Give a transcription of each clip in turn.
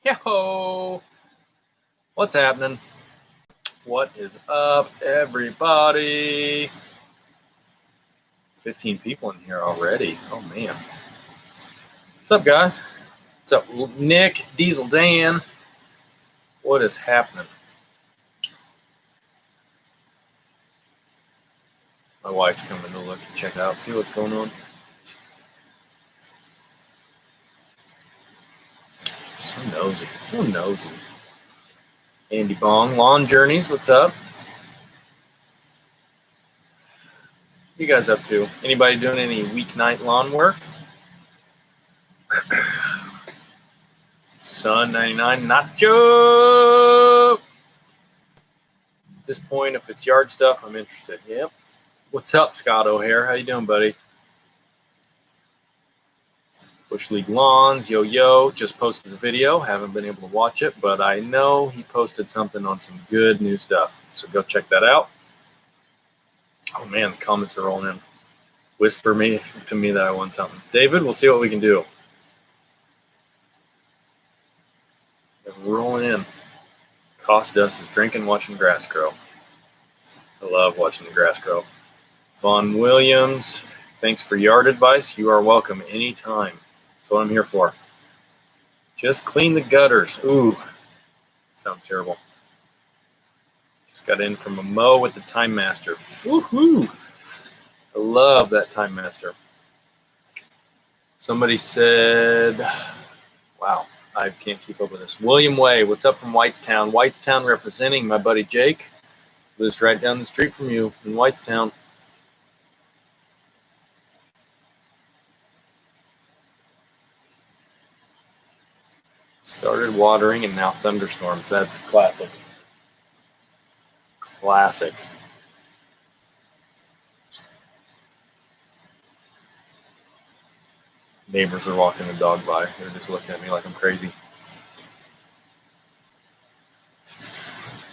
Yo, what's happening? What is up, everybody? 15 people in here already. Oh, man. What's up, guys? What's up, Nick, Diesel Dan? What is happening? My wife's coming to look and check out, see what's going on. So nosy, so nosy. Andy Bong, Lawn Journeys, what's up? What you guys up to? Anybody doing any weeknight lawn work? Sun 99 Nacho! At this point, if it's yard stuff, I'm interested. Yep. What's up, Scott O'Hare? How you doing, buddy? Bush League Lawns, yo, just posted a video. Haven't been able to watch it, but I know he posted something on some good new stuff. So go check that out. Oh, man, the comments are rolling in. Whisper to me that I won something. David, we'll see what we can do. They're rolling in. Cost us is drinking, watching grass grow. I love watching the grass grow. Vaughn Williams, thanks for yard advice. You are welcome anytime. That's what I'm here for. Just clean the gutters. Ooh, sounds terrible. Just got in from a mow with the Time Master. Woohoo! I love that Time Master. Somebody said, wow, I can't keep up with this. William Way, what's up from Whitestown? Whitestown representing my buddy Jake. Lives right down the street from you in Whitestown. Started watering and now thunderstorms. That's classic. Classic. Neighbors are walking the dog by. They're just looking at me like I'm crazy.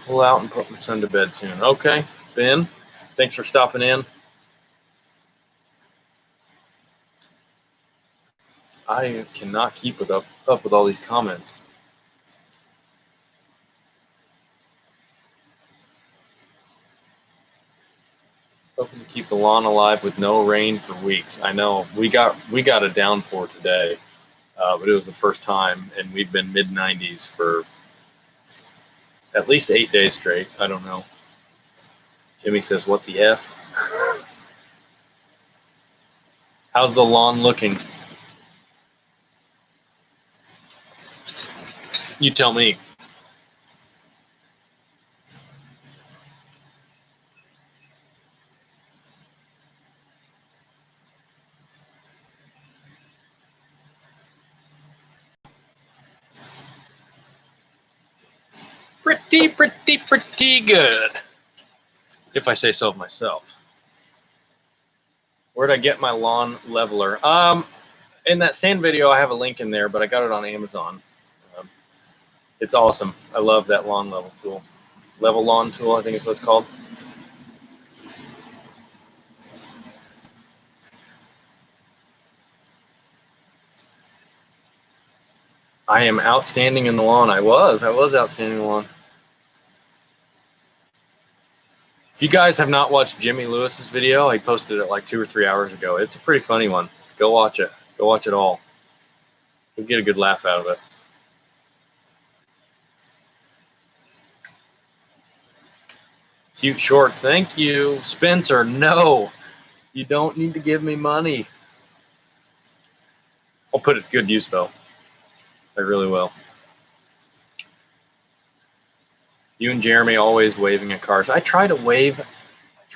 Pull out and put my son to bed soon. Okay, Ben, thanks for stopping in. I cannot keep up with all these comments. Hoping to keep the lawn alive with no rain for weeks. I know we got a downpour today, but it was the first time, and we've been mid-90s for at least 8 days straight. I don't know. Jimmy says, "What the F?" How's the lawn looking? You tell me. Pretty good, if I say so myself. Where'd I get my lawn leveler? In that sand video, I have a link in there, but I got it on Amazon. It's awesome. I love that lawn level tool. Level lawn tool, I think is what it's called. I am outstanding in the lawn. I was outstanding in the lawn. If you guys have not watched Jimmy Lewis's video, he posted it like 2 or 3 hours ago. It's a pretty funny one. Go watch it. Go watch it all. You'll get a good laugh out of it. Cute shorts. Thank you. Spencer, no. You don't need to give me money. I'll put it to good use, though. I really will. You and Jeremy always waving at cars. I try to wave.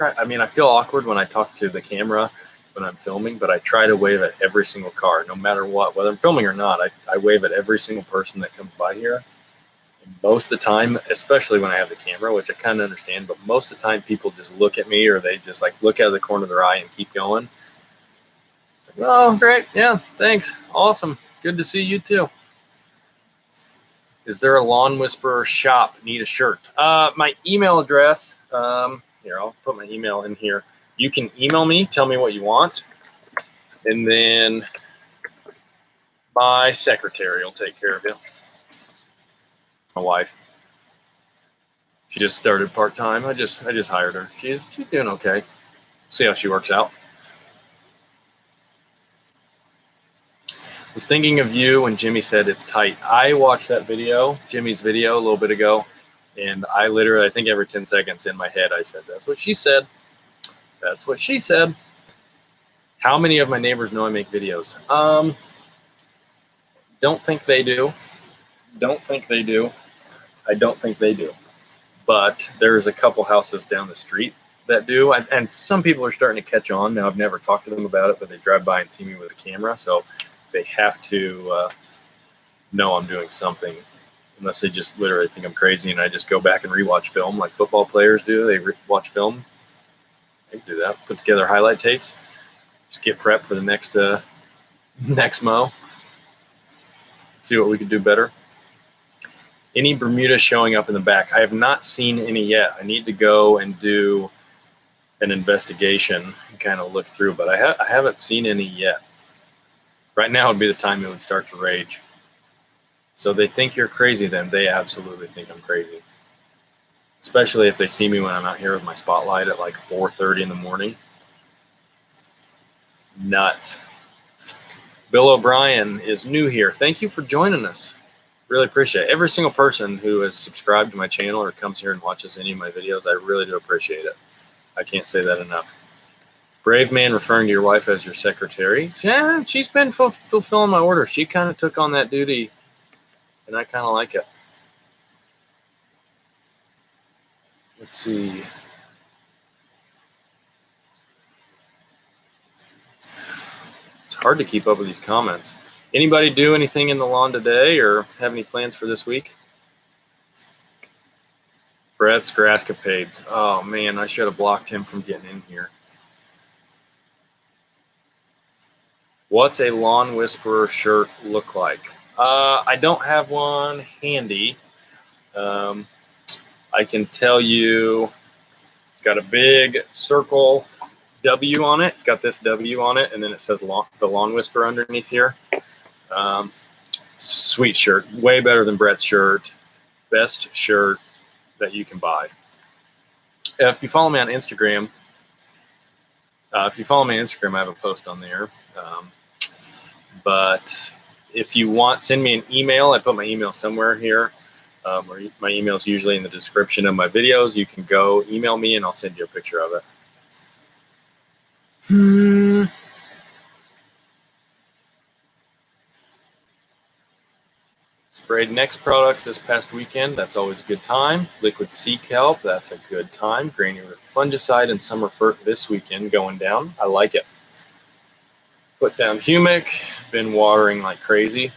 I feel awkward when I talk to the camera when I'm filming, but I try to wave at every single car, no matter what. Whether I'm filming or not, I wave at every single person that comes by here. And most of the time, especially when I have the camera, which I kind of understand, but most of the time people just look at me or they just like look out of the corner of their eye and keep going. Like, oh, great. Yeah, thanks. Awesome. Good to see you too. Is there a Lawn Whisperer shop? Need a shirt? My email address, here, I'll put my email in here. You can email me, tell me what you want, and then my secretary will take care of you. My wife. She just started part-time. I just hired her. She's doing okay. See how she works out. Was thinking of you when Jimmy said it's tight. I watched that video, Jimmy's video, a little bit ago, and I literally, I think every 10 seconds in my head, I said, that's what she said. That's what she said. How many of my neighbors know I make videos? Don't think they do. Don't think they do. I don't think they do. But there's a couple houses down the street that do, and some people are starting to catch on. Now, I've never talked to them about it, but they drive by and see me with a camera, so they have to know I'm doing something, unless they just literally think I'm crazy and I just go back and rewatch film like football players do. They watch film. They can do that. Put together highlight tapes. Just get prepped for the next mow. See what we could do better. Any Bermuda showing up in the back? I have not seen any yet. I need to go and do an investigation and kind of look through, but I haven't seen any yet. Right now would be the time it would start to rage. So they think you're crazy then. They absolutely think I'm crazy. Especially if they see me when I'm out here with my spotlight at like 4:30 in the morning. Nuts. Bill O'Brien is new here. Thank you for joining us. Really appreciate it. Every single person who has subscribed to my channel or comes here and watches any of my videos, I really do appreciate it. I can't say that enough. Brave man referring to your wife as your secretary. Yeah, she's been fulfilling my orders. She kind of took on that duty, and I kind of like it. Let's see. It's hard to keep up with these comments. Anybody do anything in the lawn today or have any plans for this week? Brett's Grasscapades. Oh, man, I should have blocked him from getting in here. What's a Lawn Whisperer shirt look like? I don't have one handy. I can tell you it's got a big circle W on it. It's got this W on it, and then it says the Lawn Whisperer underneath here. Sweet shirt. Way better than Brett's shirt. Best shirt that you can buy. If you follow me on Instagram, I have a post on there. But if you want, send me an email. I put my email somewhere here. Or my email is usually in the description of my videos. You can go email me and I'll send you a picture of it. Sprayed next products this past weekend. That's always a good time. Liquid sea kelp. That's a good time. Granular fungicide and summer fert this weekend going down. I like it. Put down humic. Been watering like crazy.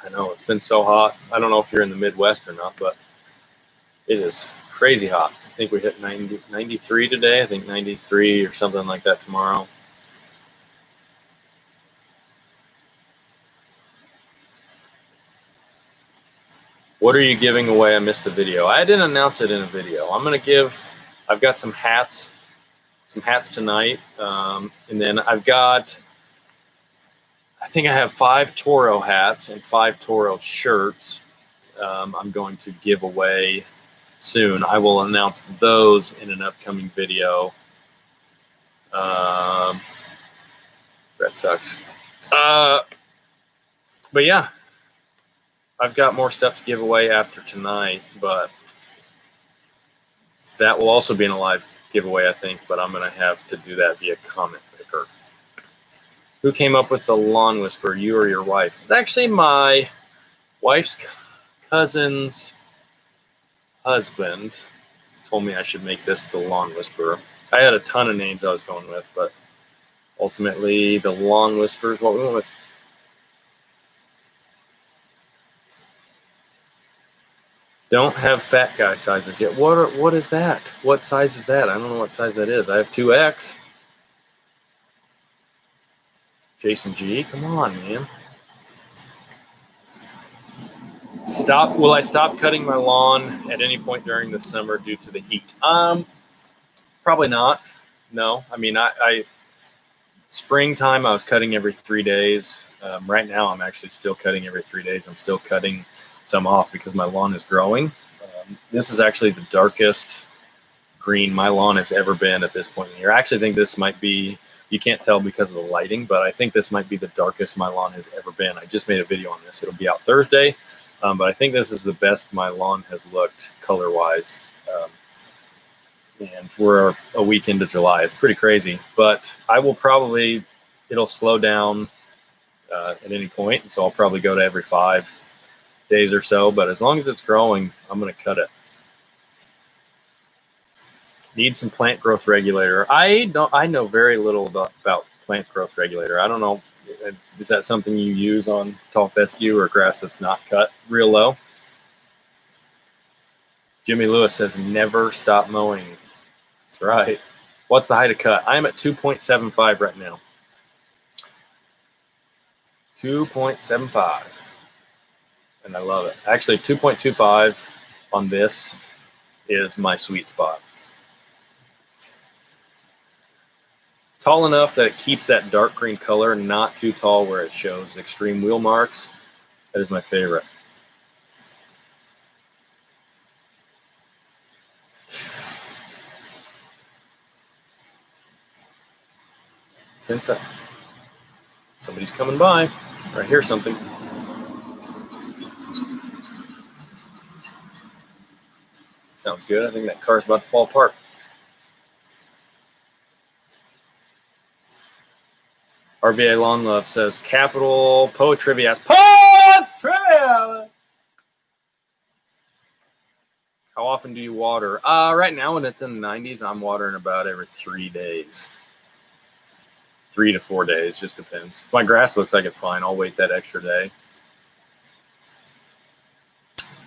I know it's been so hot. I don't know if you're in the Midwest or not, but it is crazy hot. I think we hit 93 today. I think 93 or something like that tomorrow. What are you giving away? I missed the video. I didn't announce it in a video. I've got some hats tonight. And then I think I have 5 Toro hats and 5 Toro shirts I'm going to give away soon. I will announce those in an upcoming video. That sucks. But yeah, I've got more stuff to give away after tonight, but that will also be in a live giveaway, I think, but I'm going to have to do that via comment picker. Who came up with the Lawn Whisperer, you or your wife? It's actually my wife's cousin's husband told me I should make this the Lawn Whisperer. I had a ton of names I was going with, but ultimately the Lawn Whisperer is what we went with. Don't have fat guy sizes yet. What is that? What size is that? I don't know what size that is. I have 2X. Jason G, come on, man. Will I stop cutting my lawn at any point during the summer due to the heat? Probably not. No. I mean, springtime I was cutting every 3 days. Right now I'm actually still cutting every 3 days. I'm still cutting some off because my lawn is growing. This is actually the darkest green my lawn has ever been at this point in the year. I actually think this might be, you can't tell because of the lighting, but I think this might be the darkest my lawn has ever been. I just made a video on this. It'll be out Thursday, but I think this is the best my lawn has looked color-wise. And we're a week into July. It's pretty crazy, but I will probably, it'll slow down at any point, and so I'll probably go to every 5 days or so, but as long as it's growing, I'm going to cut it. Need some plant growth regulator. I know very little about plant growth regulator. I don't know, is that something you use on tall fescue or grass that's not cut real low? Jimmy Lewis says never stop mowing. That's right. What's the height of cut? I'm at 2.75 right now. 2.75. And I love it. Actually, 2.25 on this is my sweet spot. Tall enough that it keeps that dark green color, not too tall where it shows extreme wheel marks. That is my favorite. Somebody's coming by. I hear something. Sounds good. I think that car's about to fall apart. RVA Lawn Love says, capital poetry. Poetry! How often do you water? Right now, when it's in the 90s, I'm watering about every 3 days. 3 to 4 days, just depends. If my grass looks like it's fine, I'll wait that extra day.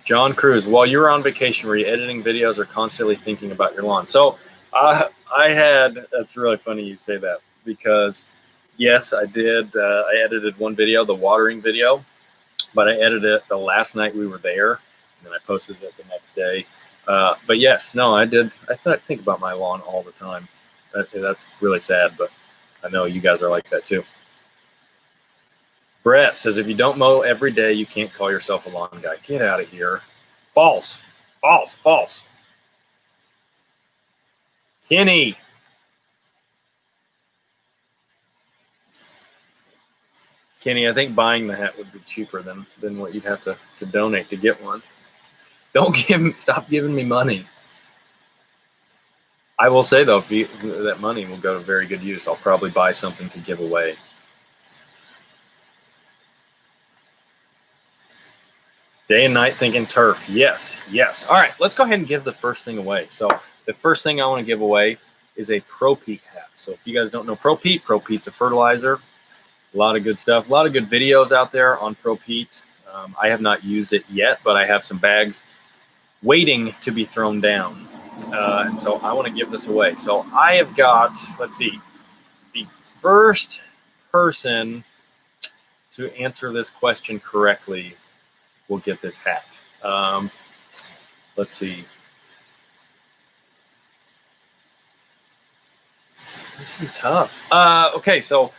John Cruz, while you were on vacation, were you editing videos or constantly thinking about your lawn? So that's really funny you say that, because yes, I did. I edited one video, the watering video, but I edited it the last night we were there, and then I posted it the next day. But yes, no, I did. I think about my lawn all the time. That's really sad, but I know you guys are like that too. Brett says, if you don't mow every day, you can't call yourself a lawn guy. Get out of here. False. False. False. Kenny. Kenny, I think buying the hat would be cheaper than what you'd have to donate to get one. Stop giving me money. I will say, though, that money will go to very good use. I'll probably buy something to give away. Day and night thinking turf. Yes, yes. All right, let's go ahead and give the first thing away. So the first thing I want to give away is a Pro Peat hat. So if you guys don't know Pro Peat's a fertilizer. A lot of good stuff. A lot of good videos out there on Pro Peat. I have not used it yet, but I have some bags waiting to be thrown down. And so I want to give this away. So I have got, let's see, the first person to answer this question correctly will get this hat. Let's see. This is tough. Okay, so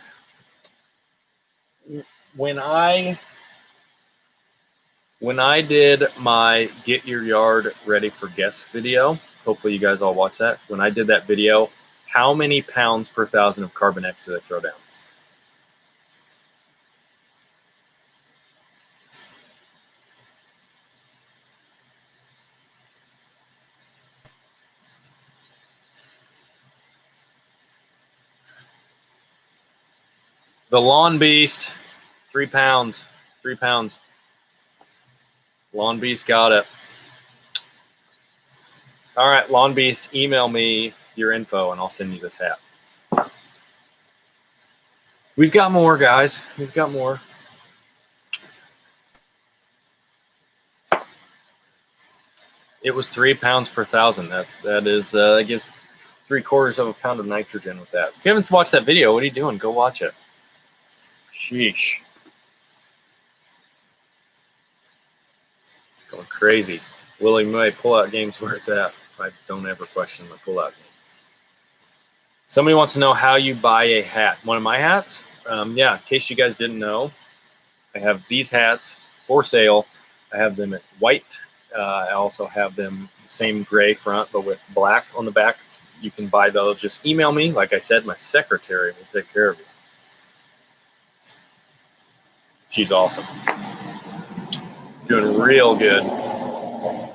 when I did my Get Your Yard Ready for Guests video, hopefully you guys all watched that. When I did that video, how many pounds per 1,000 of Carbon X did I throw down? The Lawn Beast, 3 pounds. 3 pounds. Lawn Beast got it. All right, Lawn Beast, email me your info and I'll send you this hat. We've got more, guys. We've got more. It was 3 pounds per 1,000. That gives 3/4 of a pound of nitrogen with that. If you haven't watched that video, what are you doing? Go watch it. Sheesh. Going crazy. Willie May pull-out game's where it's at. I don't ever question my pull-out game. Somebody wants to know how you buy a hat. One of my hats? Yeah, in case you guys didn't know, I have these hats for sale. I have them at white. I also have them same gray front, but with black on the back. You can buy those. Just email me. Like I said, my secretary will take care of you. She's awesome. Doing real good. I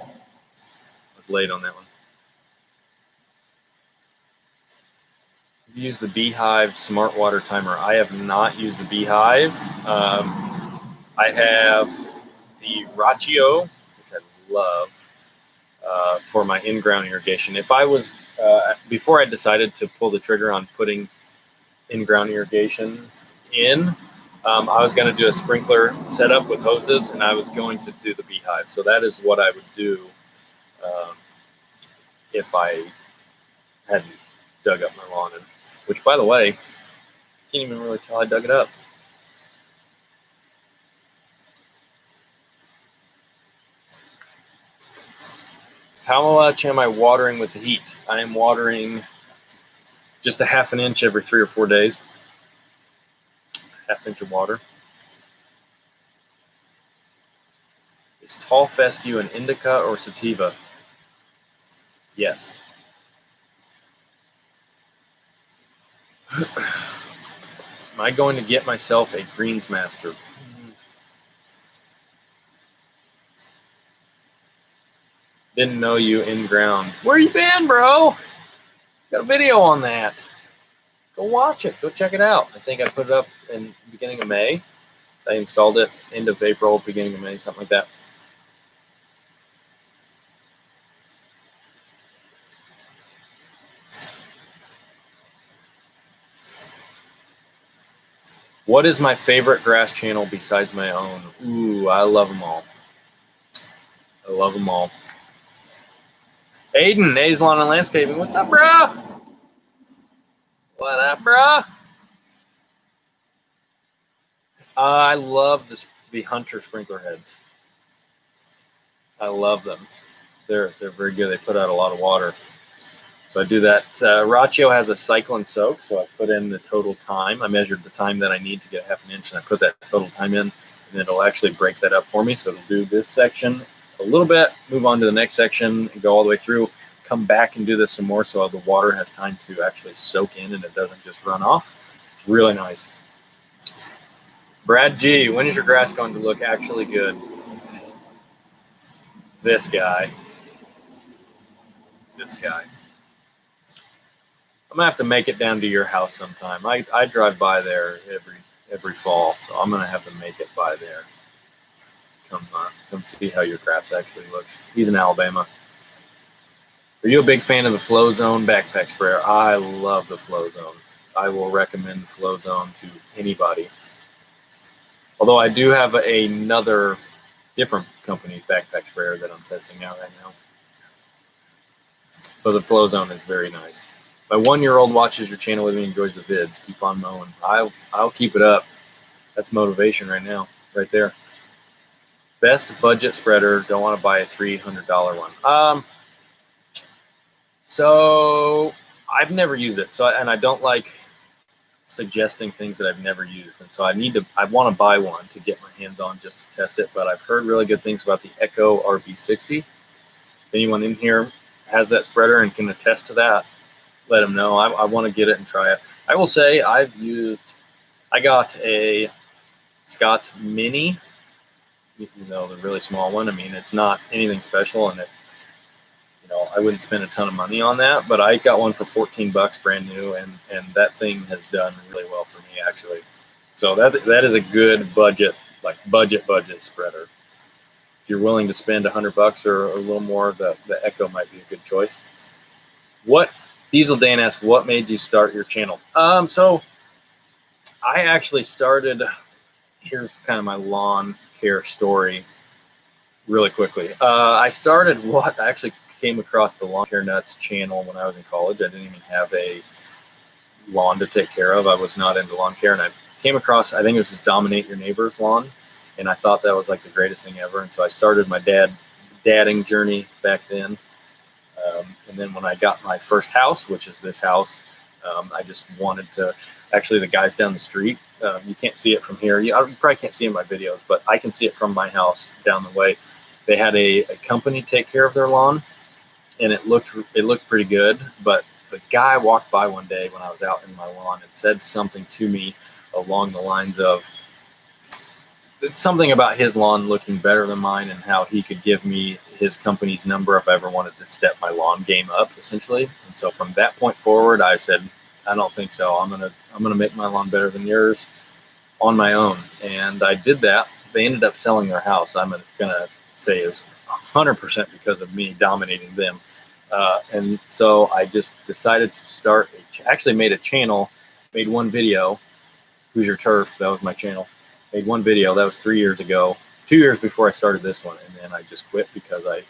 was late on that one. Use the Beehive Smart Water Timer. I have not used the Beehive. I have the Rachio, which I love, for my in-ground irrigation. If I was, before I decided to pull the trigger on putting in-ground irrigation in, I was going to do a sprinkler setup with hoses, and I was going to do the Beehive. So that is what I would do if I hadn't dug up my lawn. Which, by the way, can't even really tell I dug it up. How much am I watering with the heat? I am watering just a ½ an inch every 3 or 4 days. ½ inch of water. Is tall fescue an indica or sativa? Yes. Am I going to get myself a Greensmaster? Didn't know you in ground. Where you been, bro? Got a video on that. Go watch it. Go check it out. I think I put it up in the beginning of May. I installed it end of April, beginning of May, something like that. What is my favorite grass channel besides my own? Ooh, I love them all. I love them all. Aiden, A's Lawn and Landscaping. What's up, bro? What up, bro? I love the Hunter sprinkler heads. I love them. They're very good. They put out a lot of water. So I do that. Rachio has a cycle and soak, so I put in the total time. I measured the time that I need to get ½ an inch, and I put that total time in, and it'll actually break that up for me. So it'll do this section a little bit, move on to the next section, and go all the way through, come back and do this some more so the water has time to actually soak in and it doesn't just run off. It's really nice. Brad G, when is your grass going to look actually good? This guy. This guy. I'm gonna have to make it down to your house sometime. I drive by there every fall, so I'm gonna have to make it by there. Come see how your grass actually looks. He's in Alabama. Are you a big fan of the Flow Zone backpack sprayer? I love the Flow Zone. I will recommend the Flow Zone to anybody. Although I do have another different company backpack sprayer that I'm testing out right now. But the Flow Zone is very nice. My 1-year-old watches your channel with me and enjoys the vids. Keep on mowing. I'll keep it up. That's motivation right now, right there. Best budget spreader. Don't want to buy a $300 one. So I've never used it. And I don't like suggesting things that I've never used. And so I want to buy one to get my hands on just to test it. But I've heard really good things about the Echo RB60. If anyone in here has that spreader and can attest to that, let them know. I want to get it and try it. I will say I got a Scott's Mini, the really small one. I mean, it's not anything special, and I wouldn't spend a ton of money on that, but I got one for $14 brand new, and that thing has done really well for me, actually. So that is a good budget spreader. If you're willing to spend $100 or a little more, the Echo might be a good choice. Diesel Dan asked, what made you start your channel? So I actually started, here's kind of my lawn care story really quickly. I actually came across the Lawn Care Nuts channel when I was in college. I didn't even have a lawn to take care of. I was not into lawn care, and I came across, I think it was this Dominate Your Neighbor's Lawn, and I thought that was like the greatest thing ever. And so I started my dadding journey back then. And then when I got my first house, which is this house, I just wanted to, actually the guys down the street You can't see it from here. You probably can't see it in my videos, but I can see it from my house down the way. They had a company take care of their lawn, and it looked pretty good. But the guy walked by one day when I was out in my lawn and said something to me along the lines of something about his lawn looking better than mine, and how he could give me his company's number if I ever wanted to step my lawn game up, essentially. And so from that point forward, I said, I don't think so. I'm gonna make my lawn better than yours on my own. And I did that. They ended up selling their house. I'm gonna say it was 100% because of me dominating them. And so I just decided to start. Actually, made a channel, made one video. Who's Your Turf? That was my channel. Made one video. That was 3 years ago. 2 years before I started this one, and then I just quit because I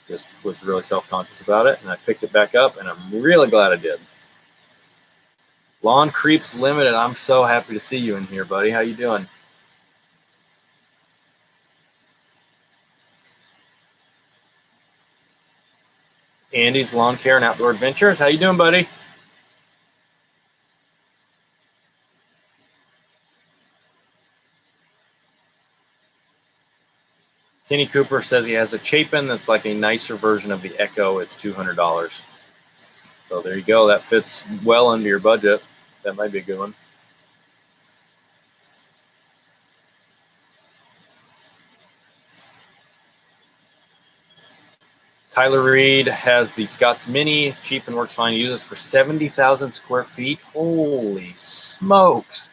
just was really self-conscious about it. And I picked it back up, and I'm really glad I did. Lawn Creeps Limited. I'm so happy to see you in here, buddy. How you doing? Andy's Lawn Care and Outdoor Adventures. How you doing, buddy? Kenny Cooper says he has a Chapin that's like a nicer version of the Echo. It's $200. So there you go. That fits well under your budget. That might be a good one. Tyler Reed has the Scott's Mini, cheap and works fine. He uses for 70,000 square feet. Holy smokes.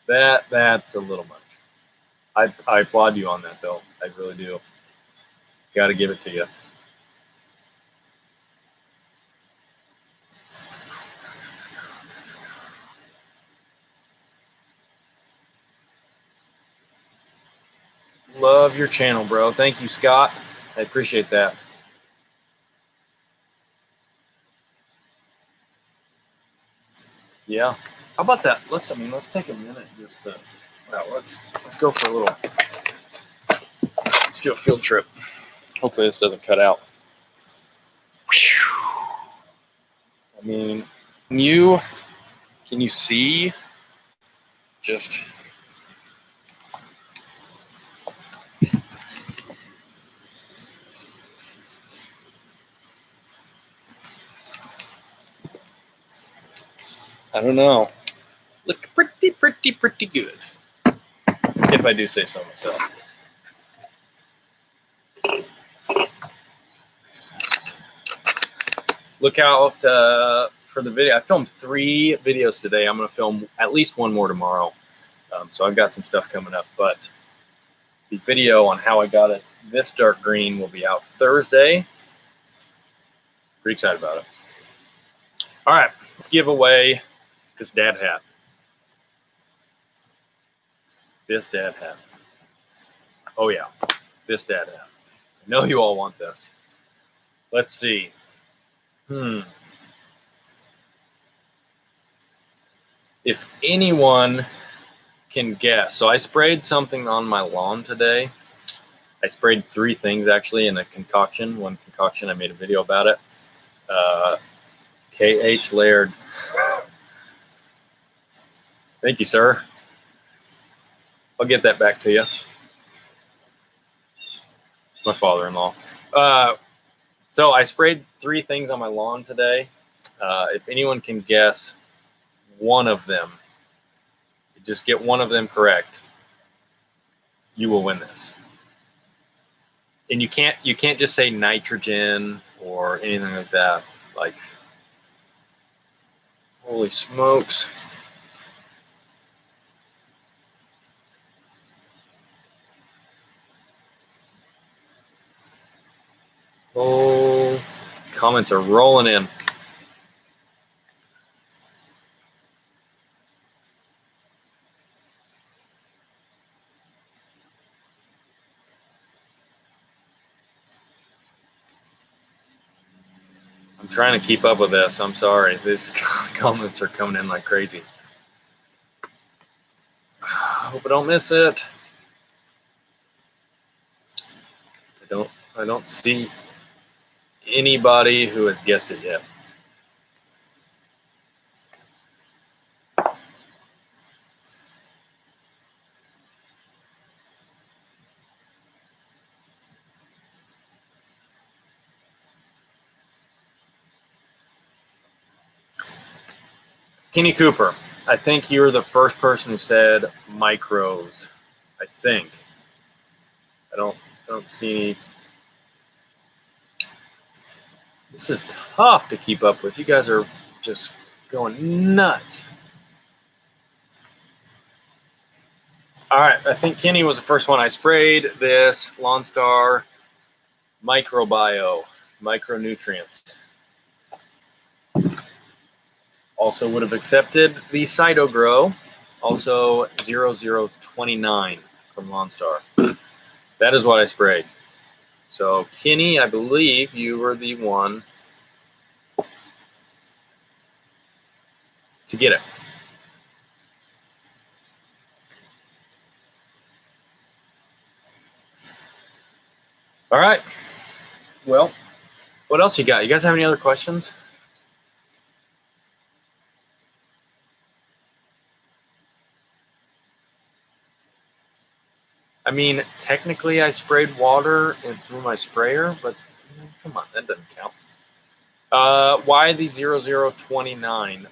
That's a little much. I applaud you on that, though. I really do. Got to give it to you. Love your channel, bro. Thank you, Scott. I appreciate that. Yeah. How about that? Let's take a minute just to, let's go for a little, let's do a field trip. Hopefully this doesn't cut out. I mean, can you see just I don't know. Look pretty good, if I do say so myself. Look out for the video. I filmed 3 videos today. I'm going to film at least one more tomorrow. So I've got some stuff coming up. But the video on how I got it this dark green will be out Thursday. Pretty excited about it. All right, let's give away this dad hat. This dad hat. Oh, yeah, this dad hat. I know you all want this. Let's see. If anyone can guess. So I sprayed something on my lawn today. I sprayed 3 things, actually, in a concoction. One concoction, I made a video about it. KH Laird. Thank you, sir. I'll get that back to you. My father-in-law. So I sprayed 3 things on my lawn today. If anyone can guess one of them, just get one of them correct, you will win this. And you can't just say nitrogen or anything like that. Like, holy smokes. Oh, comments are rolling in. I'm trying to keep up with this. I'm sorry. These comments are coming in like crazy. I hope I don't miss it. I don't see anybody who has guessed it yet. Kenny Cooper, I think you're the first person who said micros. I think. I don't see any. This is tough to keep up with. You guys are just going nuts. All right, I think Kenny was the first one. I sprayed this Lawn Star Microbio, micronutrients. Also would have accepted the Cyto Grow, also 0029 from Lawn Star. That is what I sprayed. So Kenny, I believe you were the one to get it. All right. Well, what else you got? You guys have any other questions? I mean, technically I sprayed water through my sprayer, but come on, that doesn't count. Why the 0029?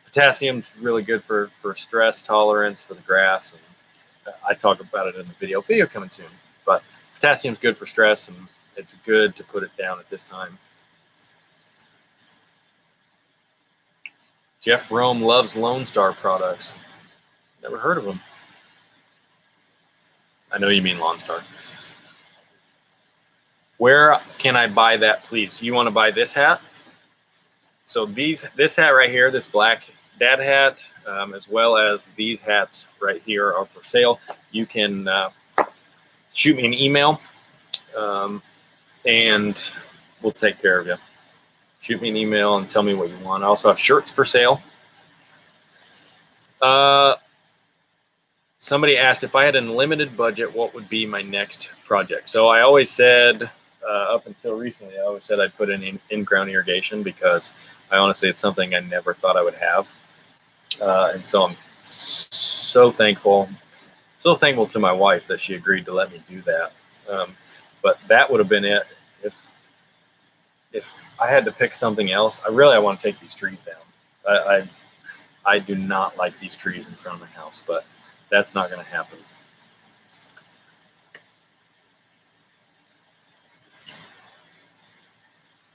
Potassium's really good for stress tolerance for the grass. And I talk about it in the video. Video coming soon. But potassium's good for stress, and it's good to put it down at this time. Jeff Rome loves Lone Star products. Never heard of them. I know you mean Lawn Star. Where can I buy that, please? You want to buy this hat? So this hat right here, this black dad hat, as well as these hats right here are for sale. You can shoot me an email, and we'll take care of you. Shoot me an email and tell me what you want. I also have shirts for sale. Somebody asked if I had an unlimited budget, what would be my next project? So I always said, up until recently, I always said I'd put in in-ground irrigation because I honestly, it's something I never thought I would have. And so I'm so thankful to my wife that she agreed to let me do that. But that would have been it. If I had to pick something else, I want to take these trees down. I do not like these trees in front of my house, but that's not going to happen.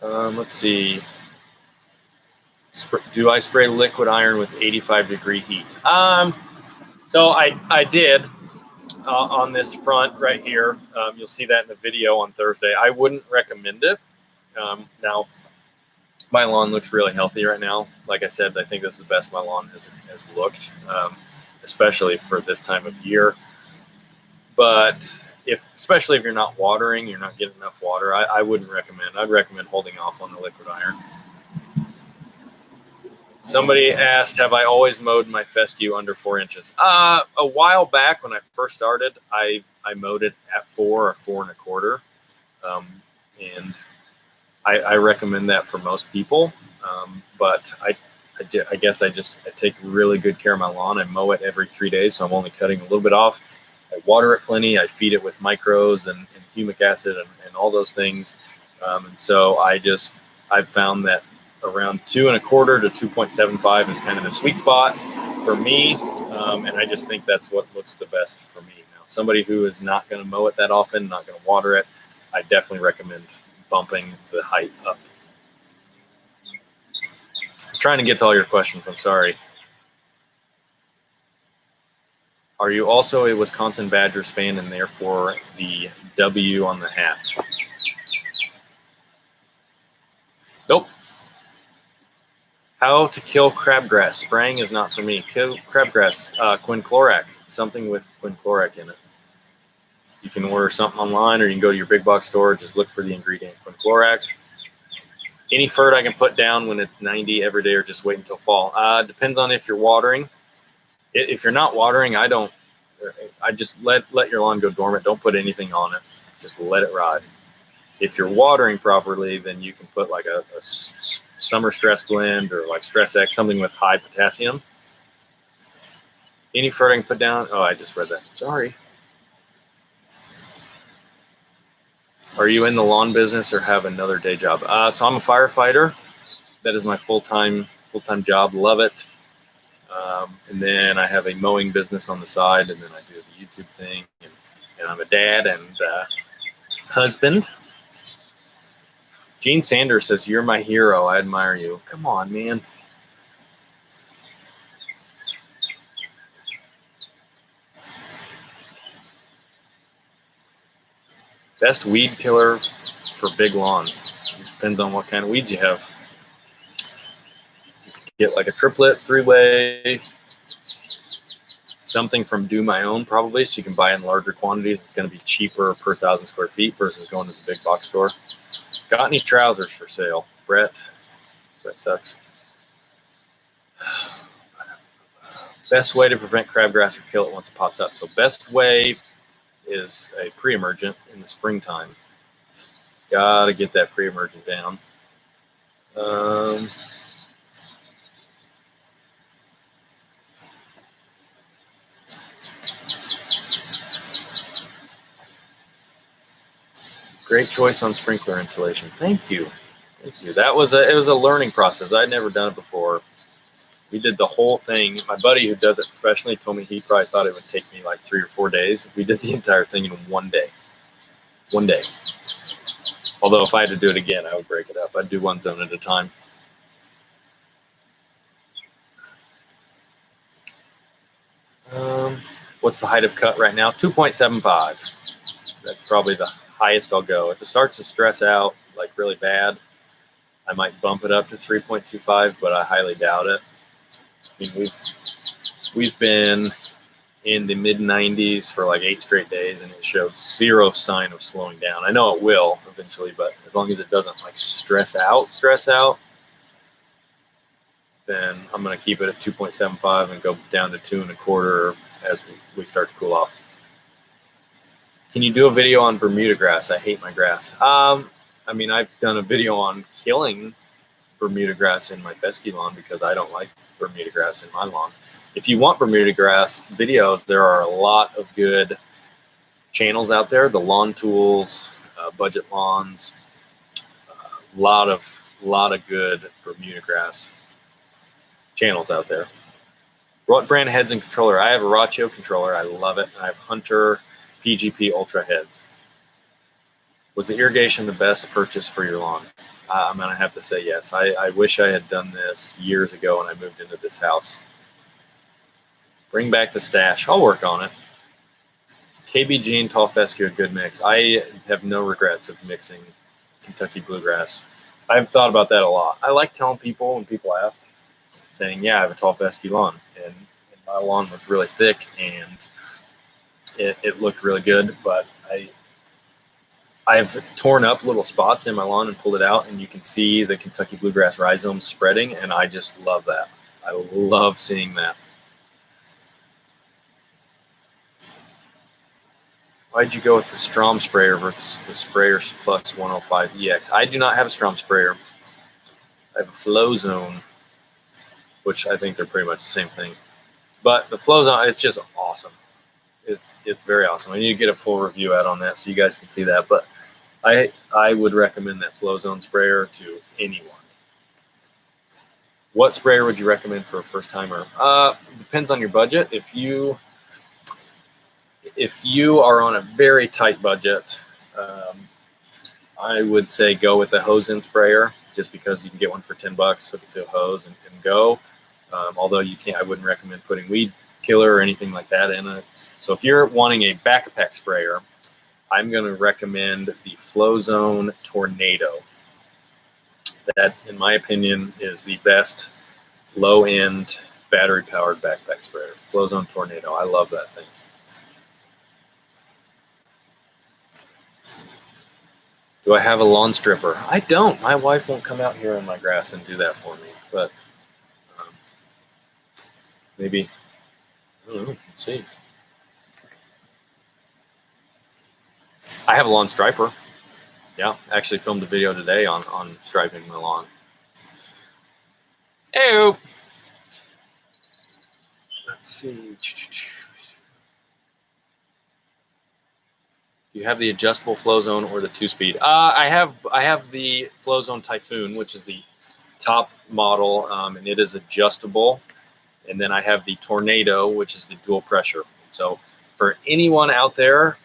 Let's see. Do I spray liquid iron with 85-degree heat? So I did on this front right here. You'll see that in the video on Thursday. I wouldn't recommend it. Now, my lawn looks really healthy right now. Like I said, I think this is the best my lawn has looked, especially for this time of year. But especially if you're not watering, you're not getting enough water, I wouldn't recommend. I'd recommend holding off on the liquid iron. Somebody asked, have I always mowed my fescue under 4 inches? A while back when I first started, I mowed it at 4 or 4 1/4. And I recommend that for most people. But I guess I take really good care of my lawn. I mow it every 3 days, so I'm only cutting a little bit off. I water it plenty. I feed it with micros and humic acid and all those things. And so I've found that around 2 1/4 to 2.75 is kind of the sweet spot for me. And I just think that's what looks the best for me. Now, somebody who is not going to mow it that often, not going to water it, I definitely recommend bumping the height up. I'm trying to get to all your questions. I'm sorry. Are you also a Wisconsin Badgers fan and therefore the W on the hat? Nope. How to kill crabgrass. Spraying is not for me. Kill crabgrass, quinclorac, something with quinclorac in it. You can order something online or you can go to your big box store, just look for the ingredient, quinclorac. Any fert I can put down when it's 90 every day or just wait until fall? Depends on if you're watering. If you're not watering, I just let your lawn go dormant. Don't put anything on it. Just let it ride. If you're watering properly, then you can put like a summer stress blend or like Stress X, something with high potassium. Any fert I can put down? Oh, I just read that. Sorry. Are you in the lawn business or have another day job? So I'm a firefighter. That is my full-time full-time job, love it. And then I have a mowing business on the side, and then I do the YouTube thing, and I'm a dad and husband. Gene Sanders says, "You're my hero. I admire you." Come on, man. Best weed killer for big lawns. Depends on what kind of weeds you have. Get like a triplet, three-way, something from Do My Own probably, so you can buy in larger quantities. It's going to be cheaper per 1,000 square feet versus going to the big box store. Got any trousers for sale? Brett sucks. Best way to prevent crabgrass or kill it once it pops up. So best way is a pre-emergent in the springtime. Gotta get that pre-emergent down. Great choice on sprinkler installation. Thank you. Thank you. It was a learning process. I'd never done it before. We did the whole thing. My buddy who does it professionally told me he probably thought it would take me like 3 or 4 days. We did the entire thing in 1 day. 1 day. Although if I had to do it again, I would break it up. I'd do one zone at a time. What's the height of cut right now? 2.75. That's probably the highest I'll go. If it starts to stress out like really bad, I might bump it up to 3.25, but I highly doubt it. I mean, we've been in the mid-90s for like 8 straight days, and it shows zero sign of slowing down. I know it will eventually, but as long as it doesn't like stress out, then I'm going to keep it at 2.75 and go down to 2.25 as we start to cool off. Can you do a video on Bermudagrass? I hate my grass. I mean, I've done a video on killing Bermudagrass in my fescue lawn because I don't like Bermudagrass in my lawn. If you want Bermudagrass videos, there are a lot of good channels out there. The Lawn Tools, Budget Lawns, a lot of good Bermudagrass channels out there. What brand heads and controller? I have a Rachio controller. I love it. I have Hunter PGP Ultra heads. Was the irrigation the best purchase for your lawn? I'm going to have to say yes. I wish I had done this years ago when I moved into this house. Bring back the stash. I'll work on it. Is KBG and Tall Fescue a good mix? I have no regrets of mixing Kentucky Bluegrass. I've thought about that a lot. I like telling people when people ask, saying, yeah, I have a Tall Fescue lawn. And my lawn was really thick and it looked really good, but I've torn up little spots in my lawn and pulled it out, and you can see the Kentucky Bluegrass rhizomes spreading, and I just love that. I love seeing that. Why'd you go with the Strom sprayer versus the Sprayer Plus 105 EX? I do not have a Strom sprayer. I have a Flow Zone, which I think they're pretty much the same thing. But the Flow Zone, it's just awesome. It's very awesome. I need to get a full review out on that so you guys can see that. But I would recommend that Flow Zone sprayer to anyone. What sprayer would you recommend for a first timer? Depends on your budget. If you are on a very tight budget, I would say go with the hose-in sprayer, just because you can get one for $10, hook it to a hose and go. Although you can't, I wouldn't recommend putting weed killer or anything like that in it. So if you're wanting a backpack sprayer, I'm going to recommend the Flow Zone Tornado. That, in my opinion, is the best low-end battery-powered backpack sprayer. Flow Zone Tornado. I love that thing. Do I have a lawn stripper? I don't. My wife won't come out here in my grass and do that for me. But maybe, I don't know. Let's see. I have a lawn striper. Yeah, actually filmed a video today on striping my lawn. Ew. Let's see. Do you have the adjustable Flow Zone or the 2-speed? I have the Flow Zone Typhoon, which is the top model, and it is adjustable. And then I have the Tornado, which is the dual pressure. So for anyone out there,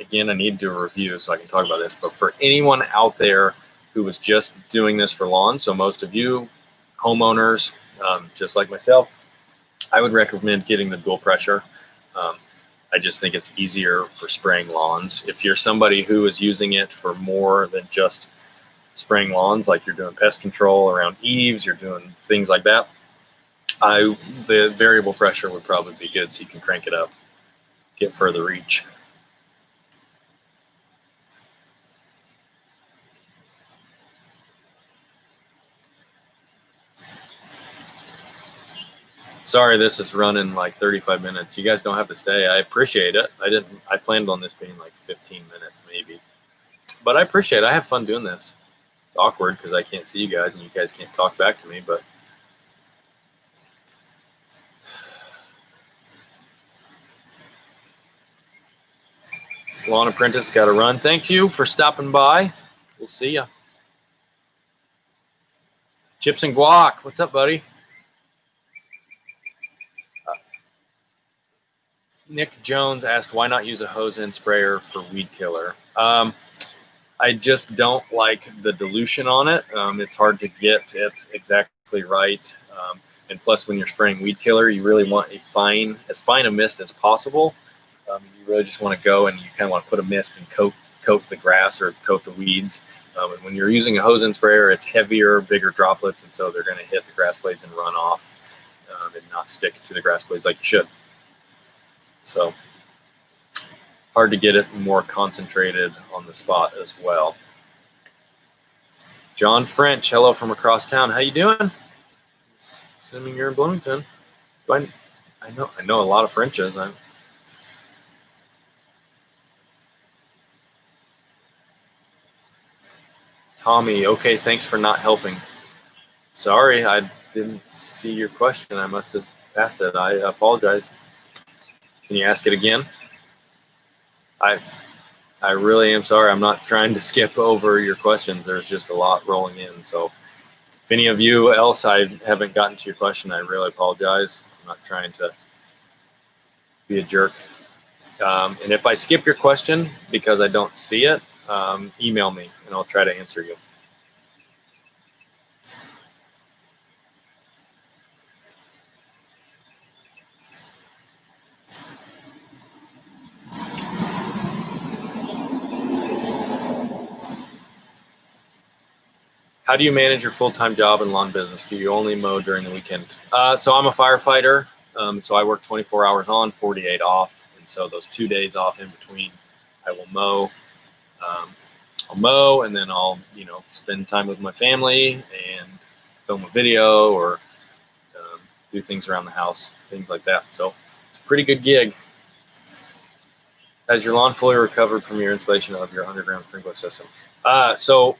again, I need to do a review so I can talk about this, but for anyone out there who was just doing this for lawns, so most of you homeowners, just like myself, I would recommend getting the dual pressure. I just think it's easier for spraying lawns. If you're somebody who is using it for more than just spraying lawns, like you're doing pest control around eaves, you're doing things like that, the variable pressure would probably be good, so you can crank it up, get further reach. Sorry, this is running like 35 minutes. You guys don't have to stay. I appreciate it. I planned on this being like 15 minutes maybe, but I appreciate it. I have fun doing this. It's awkward because I can't see you guys and you guys can't talk back to me, but Lawn Apprentice got to run. Thank you for stopping by. We'll see ya. Chips and Guac, what's up, buddy? Nick Jones asked, why not use a hose end sprayer for weed killer? I just don't like the dilution on it. It's hard to get it exactly right. And plus, when you're spraying weed killer, you really want as fine a mist as possible. You really just want to go and you kind of want to put a mist and coat the grass or coat the weeds. And when you're using a hose end sprayer, it's heavier, bigger droplets, and so they're going to hit the grass blades and run off and not stick to the grass blades like you should. So hard to get it more concentrated on the spot as well. John French, hello from across town. How you doing? Assuming you're in Bloomington. I know a lot of Frenches. Tommy, okay, thanks for not helping. Sorry, I didn't see your question. I must have asked it. I apologize. Can you ask it again? I really am sorry. I'm not trying to skip over your questions. There's just a lot rolling in. So if any of you else I haven't gotten to your question, I really apologize. I'm not trying to be a jerk. And if I skip your question because I don't see it, email me and I'll try to answer you. How do you manage your full-time job and lawn business? Do you only mow during the weekend? So I'm a firefighter. So I work 24 hours on, 48 off. And so those 2 days off in between, I will mow. I'll mow and then I'll, spend time with my family and film a video or do things around the house, things like that. So it's a pretty good gig. Has your lawn fully recovered from your installation of your underground sprinkler system? So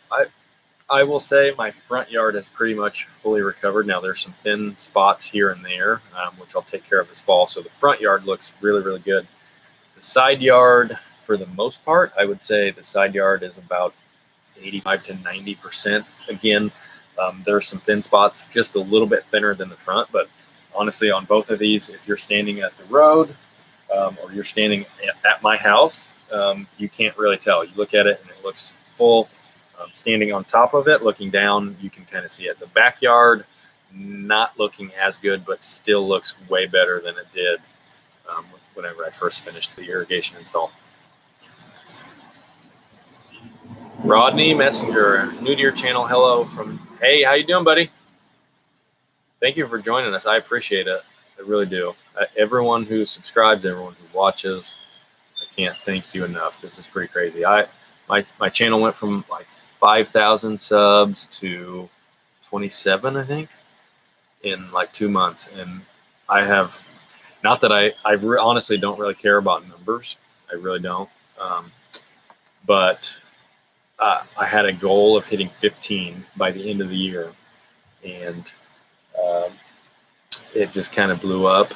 I will say my front yard has pretty much fully recovered. Now there's some thin spots here and there, which I'll take care of this fall. So the front yard looks really, really good. The side yard, for the most part, I would say the side yard is about 85 to 90%. Again, there are some thin spots, just a little bit thinner than the front. But honestly, on both of these, if you're standing at the road or you're standing at my house, you can't really tell. You look at it and it looks full. Standing on top of it, looking down, you can kind of see it. The backyard, not looking as good, but still looks way better than it did whenever I first finished the irrigation install. Rodney Messenger, new to your channel. Hello from, hey, how you doing, buddy? Thank you for joining us. I appreciate it. I really do. Everyone who subscribes, everyone who watches, I can't thank you enough. This is pretty crazy. My channel went from like 5,000 subs to 27, I think, in like 2 months. And I have, not that I honestly don't really care about numbers. I really don't. But I had a goal of hitting 15 by the end of the year. And it just kind of blew up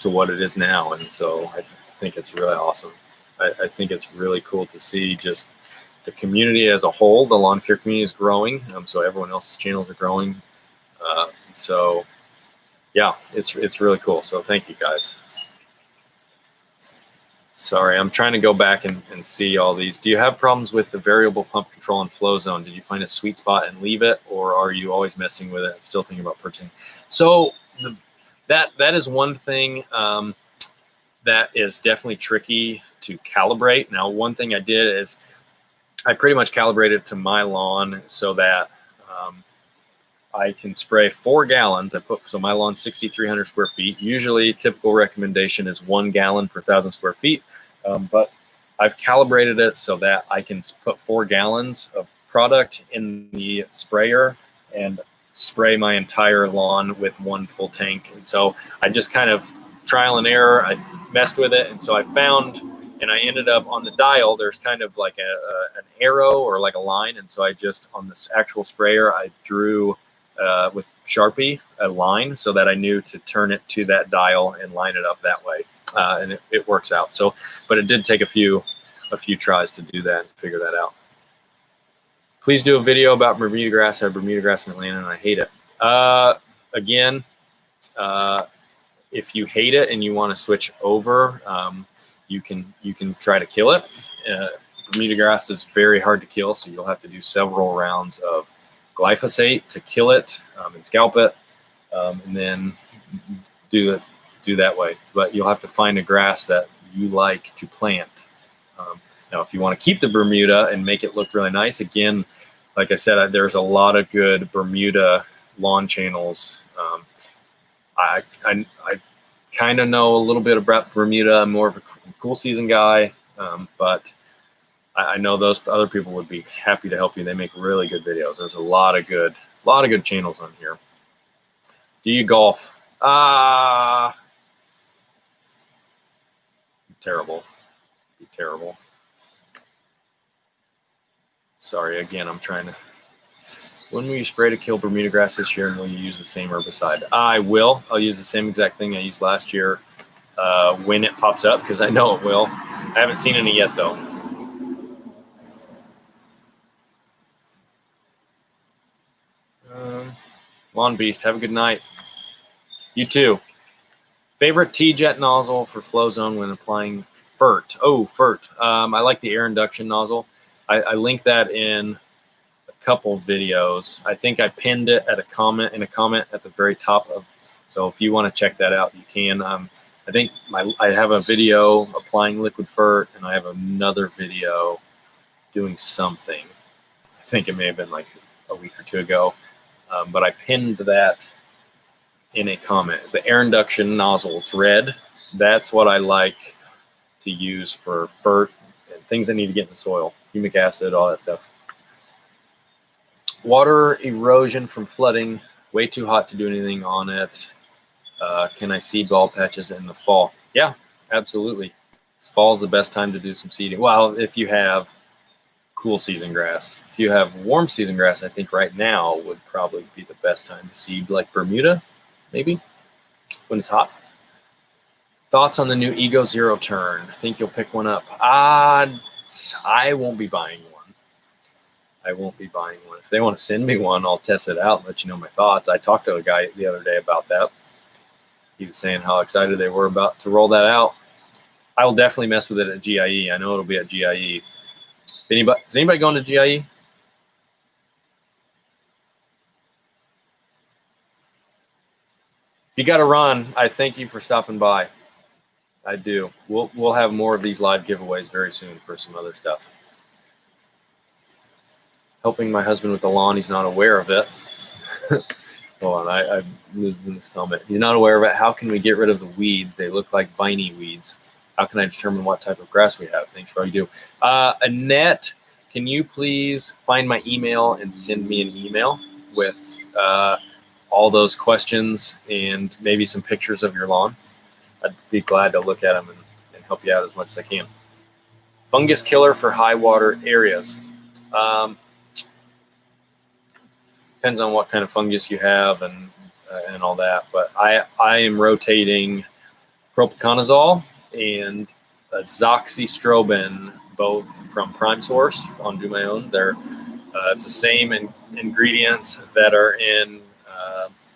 to what it is now. And so I think it's really awesome. I think it's really cool to see just the community as a whole, the lawn care community is growing. So everyone else's channels are growing. So yeah, it's really cool. So thank you guys. Sorry, I'm trying to go back and see all these. Do you have problems with the variable pump control and flow zone? Did you find a sweet spot and leave it, or are you always messing with it? I'm still thinking about purchasing. So that is one thing that is definitely tricky to calibrate. Now, one thing I did is I pretty much calibrated to my lawn so that I can spray 4 gallons. So my lawn's 6,300 square feet. Usually, typical recommendation is 1 gallon per 1,000 square feet. But I've calibrated it so that I can put 4 gallons of product in the sprayer and spray my entire lawn with 1 full tank. And so I just kind of trial and error. I messed with it, and so I found, and I ended up on the dial. There's kind of like an arrow or like a line, and so I just on this actual sprayer I drew with Sharpie a line so that I knew to turn it to that dial and line it up that way, and it works out. So, but it did take a few tries to do that and figure that out. Please do a video about Bermudagrass. I have Bermudagrass in Atlanta and I hate it. Again, if you hate it and you want to switch over, you can try to kill it. Bermudagrass is very hard to kill, so you'll have to do several rounds of glyphosate to kill it and scalp it, and then do that way. But you'll have to find a grass that you like to plant. Now, if you want to keep the Bermuda and make it look really nice, again, like I said, there's a lot of good Bermuda lawn channels. I kind of know a little bit about Bermuda. I'm more of a cool season guy, but I know those other people would be happy to help you. They make really good videos. There's a lot of good channels on here. Do you golf? Terrible. Be terrible. Sorry, again, I'm trying to. When will you spray to kill Bermudagrass this year, and will you use the same herbicide? I will. I'll use the same exact thing I used last year when it pops up, because I know it will. I haven't seen any yet, though. Lawn Beast, have a good night. You too. Favorite T-jet nozzle for flow zone when applying FERT? Oh, FERT. I like the air induction nozzle. I linked that in a couple videos. I think I pinned it at a comment at the very top of. So if you want to check that out, you can. I think I have a video applying liquid FERT, and I have another video doing something. I think it may have been like a week or two ago, but I pinned that in a comment. It's the air induction nozzle. It's red. That's what I like to use for FERT and things that need to get in the soil. Humic acid, all that stuff. Water erosion from flooding. Way too hot to do anything on it. Can I seed ball patches in the fall? Yeah, absolutely. Fall is the best time to do some seeding. Well, if you have cool season grass. If you have warm season grass, I think right now would probably be the best time to seed, like Bermuda, maybe, when it's hot. Thoughts on the new Ego Zero Turn? Think you'll pick one up? I won't be buying one. I won't be buying one. If they want to send me one, I'll test it out and let you know my thoughts. I talked to a guy the other day about that. He was saying how excited they were about to roll that out. I will definitely mess with it at GIE. I know it'll be at GIE. Is anybody going to GIE? If you got to run, I thank you for stopping by. I do. We'll have more of these live giveaways very soon for some other stuff. Helping my husband with the lawn. He's not aware of it. Hold on, I moved in this comment. He's not aware of it. How can we get rid of the weeds? They look like viney weeds. How can I determine what type of grass we have? Thanks for all you do. Annette, can you please find my email and send me an email with all those questions and maybe some pictures of your lawn? I'd be glad to look at them and help you out as much as I can. Fungus killer for high water areas. Depends on what kind of fungus you have and all that. But I am rotating propiconazole and azoxystrobin both from Prime Source on Do My Own. It's the same ingredients that are in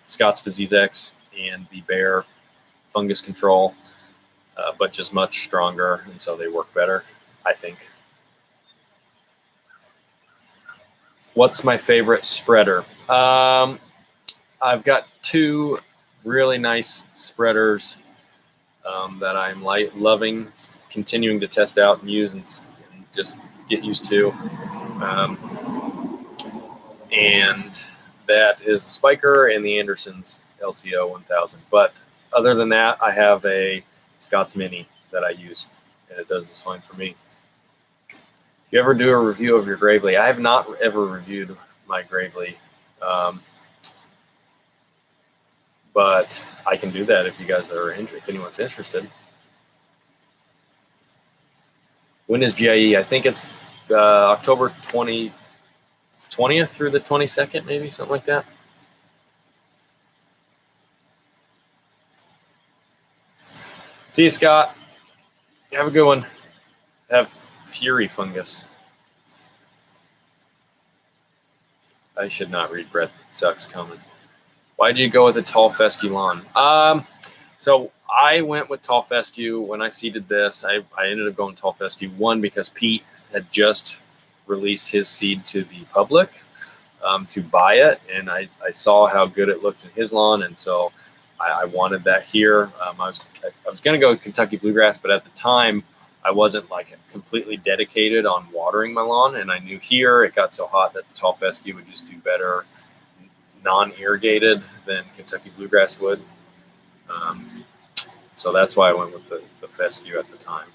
Scott's Disease X and the Bear fungus control, but just much stronger, and so they work better, I think. What's my favorite spreader? I've got two really nice spreaders that I'm loving, continuing to test out and use and just get used to. And that is the Spiker and the Anderson's LCO 1000. But other than that, I have a Scott's Mini that I use, and it does just fine for me. If you ever do a review of your Gravely, I have not ever reviewed my Gravely, but I can do that if you guys are interested, if anyone's interested. When is GIE? I think it's October 20th through the 22nd, maybe, something like that. See you, Scott. Have a good one. Have Fury fungus. I should not read Brett Sucks comments. Why did you go with a tall fescue lawn? So I went with tall fescue when I seeded this. I ended up going tall fescue, one, because Pete had just released his seed to the public to buy it, and I saw how good it looked in his lawn, and so I wanted that here. I was going to go with Kentucky Bluegrass, but at the time I wasn't like completely dedicated on watering my lawn, and I knew here it got so hot that the tall fescue would just do better non-irrigated than Kentucky Bluegrass would. So that's why I went with the fescue at the time.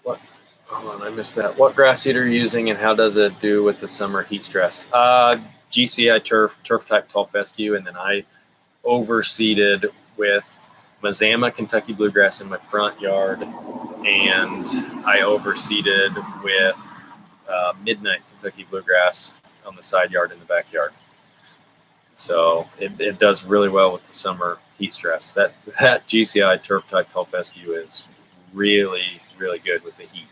What? Hold on, I missed that. What grass seed are you using, and how does it do with the summer heat stress? GCI turf type tall fescue, and then I overseeded with Mazama Kentucky Bluegrass in my front yard, and I overseeded with Midnight Kentucky Bluegrass on the side yard in the backyard. So it does really well with the summer heat stress. That GCI turf type tall fescue is really, really good with the heat.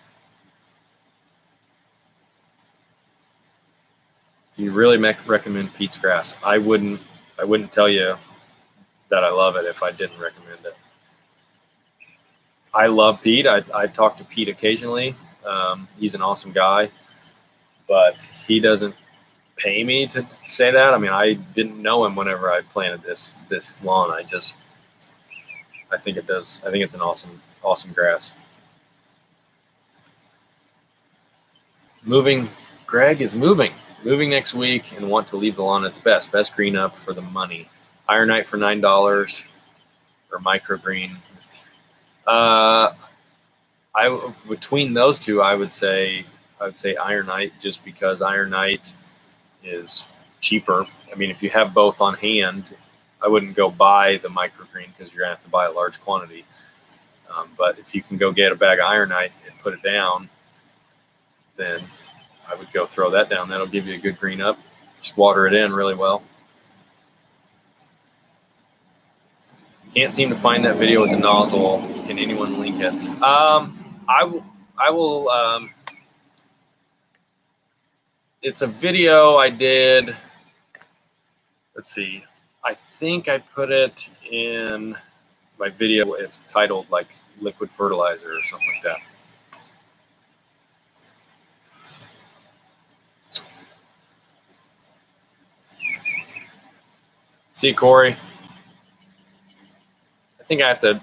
You really recommend Pete's grass. I wouldn't tell you that I love it if I didn't recommend it. I love Pete. I talk to Pete occasionally. He's an awesome guy, but he doesn't pay me to say that. I mean, I didn't know him whenever I planted this lawn. I think it does. I think it's an awesome grass. Greg is moving next week and want to leave the lawn at its best green up for the money. Ironite for $9 or microgreen. Between those two, I would say Ironite, just because Ironite is cheaper. I mean, if you have both on hand, I wouldn't go buy the microgreen because you're gonna have to buy a large quantity. But if you can go get a bag of Ironite and put it down, then I would go throw that down. That'll give you a good green up. Just water it in really well. Can't seem to find that video with the nozzle. Can anyone link it? I will. It's a video I did. Let's see. I think I put it in my video. It's titled like liquid fertilizer or something like that. See, Corey. I think I have to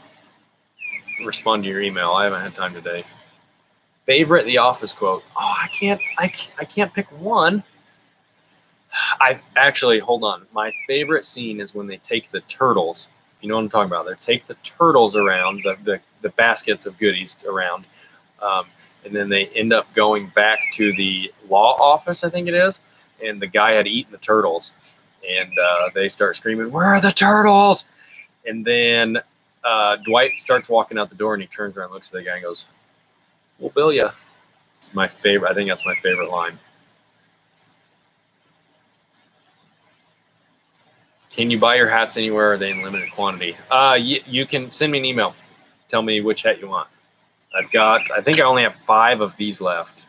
respond to your email. I haven't had time today. Favorite The Office quote. Oh, I can't pick one. Hold on. My favorite scene is when they take the turtles. You know what I'm talking about. They take the turtles around, the baskets of goodies around, and then they end up going back to the law office, I think it is, and the guy had eaten the turtles, and they start screaming, "Where are the turtles?" And then Dwight starts walking out the door, and he turns around, looks at the guy, and goes, "We'll bill ya." It's my favorite. I think that's my favorite line. Can you buy your hats anywhere? Or are they in limited quantity? You can send me an email. Tell me which hat you want. I think I only have 5 of these left.